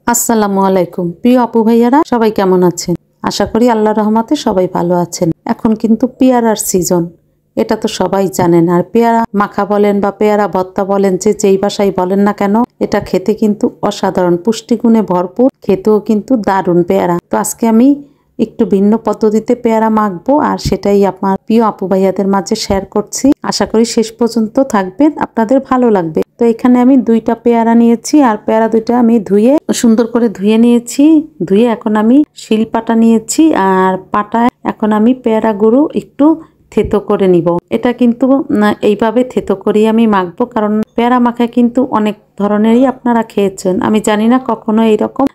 আসসালামু আলাইকুম প্রিয় আপু ভাইয়ারা, সবাই কেমন আছেন? আশা করি আল্লাহর রহমতে সবাই ভালো আছেন। এখন কিন্তু পেয়ারার সিজন, এটা তো সবাই জানেন। আর পেয়ারা মাখা বলেন বা পেয়ারা ভর্তা বলেন, যেই বাসায় বলেন না কেন, এটা খেতে কিন্তু অসাধারণ, পুষ্টিগুণে ভরপুর, খেতেও কিন্তু দারুণ পেয়ারা। তো আজকে আমি একটু ভিন্ন পদ্ধতিতে পেয়ারা মাখবো, আর সেটাই আমার প্রিয় আপু ভাইয়াদের মাঝে শেয়ার করছি। আশা করি শেষ পর্যন্ত থাকবেন, আপনাদের ভালো লাগবে। তো এখানে আমি 2টা পেয়ারা নিয়েছি, আর পেয়ারা 2টা আমি ধুয়ে সুন্দর করে ধুয়ে নিয়েছি। ধুয়ে এখন আমি শিলপাটা নিয়েছি, আর পাটায় এখন আমি পেয়ারাগুলো একটু থেতো করে নিব। এটা কিন্তু এইভাবে থেতো করেই আমি মাখবো, কারণ পেয়ারা মাখা কিন্তু অনেক ধরনেরই আপনারা খেয়েছেন। আমি জানি না কখনো এইরকম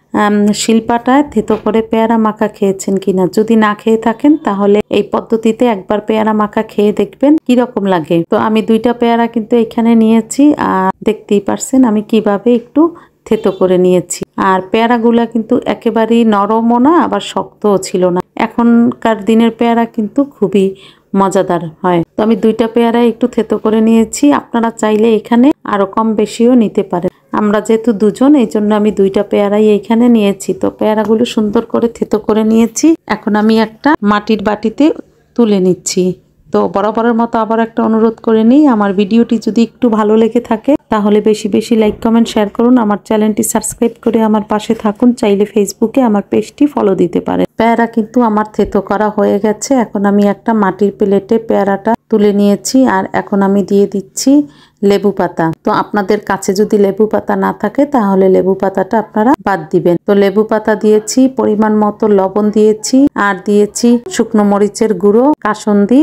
শিলপাটায় থেতো করে পেয়ারা মাখা খেয়েছেন কিনা। যদি না খেয়ে থাকেন তাহলে এই পদ্ধতিতে একবার পেয়ারা মাখা খেয়ে দেখবেন কিরকম লাগে। তো আমি 2টা পেয়ারা কিন্তু এখানে নিয়েছি, আর দেখতেই পারছেন আমি কিভাবে একটু থেতো করে নিয়েছি। আর পেয়ারাগুলা কিন্তু একেবারেই নরমও না, আবার শক্তও ছিল না। এখনকার দিনের পেয়ারা কিন্তু খুবই মজাদার হয়। তো আমি 2টা পেয়ারা একটু থেতো করে নিয়েছি। আপনারা চাইলে এখানে আরো কম বেশিও নিতে পারেন। আমরা যেহেতু দুজন, এই জন্য আমি 2টা পেয়ারাই এইখানে নিয়েছি। তো পেয়ারাগুলো সুন্দর করে থেতো করে নিয়েছি। এখন আমি একটা মাটির বাটিতে তুলে নিচ্ছি। তো বরাবরের মতো আবার একটা অনুরোধ করে নিই, আমার ভিডিওটি যদি একটু ভালো লেগে থাকে তাহলে বেশি বেশি লাইক কমেন্ট শেয়ার করুন। আমার চ্যানেলটি সাবস্ক্রাইব করে আমার পাশে থাকুন। চাইলে ফেসবুকে আমার পেজটি ফলো দিতে পারেন। পেয়ারা কিন্তু আমার থেতো করা হয়ে গেছে। এখন আমি একটা মাটির প্লেটে পেয়ারাটা তুলে নিয়েছি, আর এখন আমি দিয়ে দিচ্ছি লেবু পাতা। তো আপনাদের কাছে যদি লেবু পাতা না থাকে তাহলে লেবু পাতাটা আপনারা বাদ দিবেন। তো লেবু পাতা দিয়েছি, পরিমাণ মতো লবণ দিয়েছি, আর দিয়েছি শুকনো মরিচের গুঁড়ো, কাসুন্দি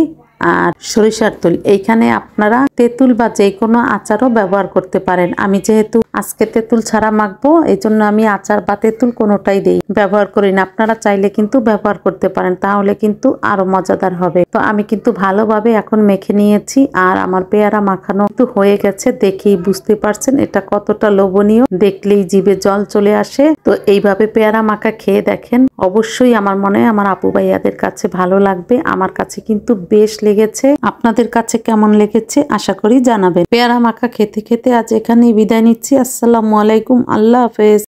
আর সরিষার তেল। এইখানে আপনারা তেঁতুল বা যে কোনো আচারও ব্যবহার করতে পারেন। আমি যেহেতু আজকে তেঁতুল ছাড়া মাখবো, এই জন্য আমি আচার বা তেঁতুল কোনোটাই ব্যবহার করি না। আপনারা চাইলে কিন্তু ব্যবহার করতে পারেন, তাহলে কিন্তু আরো মজাদার হবে। তো আমি কিন্তু ভালোভাবে এখন মেখে নিয়েছি, আর আমার পেয়ারা মাখানো তো হয়ে গেছে। দেখেই বুঝতে পারছেন এটা কতটা লোভনীয়, দেখলেই জিভে জল চলে আসে। তো এইভাবে পেয়ারা মাখা খেয়ে দেখেন, অবশ্যই আমার মনে হয় আমার আপু ভাইয়াদের কাছে ভালো লাগবে। আমার কাছে কিন্তু বেশ লেগেছে। আপনাদের কাছে কেমন লেগেছে আশা করি জানাবেন। পেয়ারা মাখা খেতে খেতে আজ এখানেই বিদায় নিচ্ছি। আসসালামু আলাইকুম, আল্লাহ হাফেজ।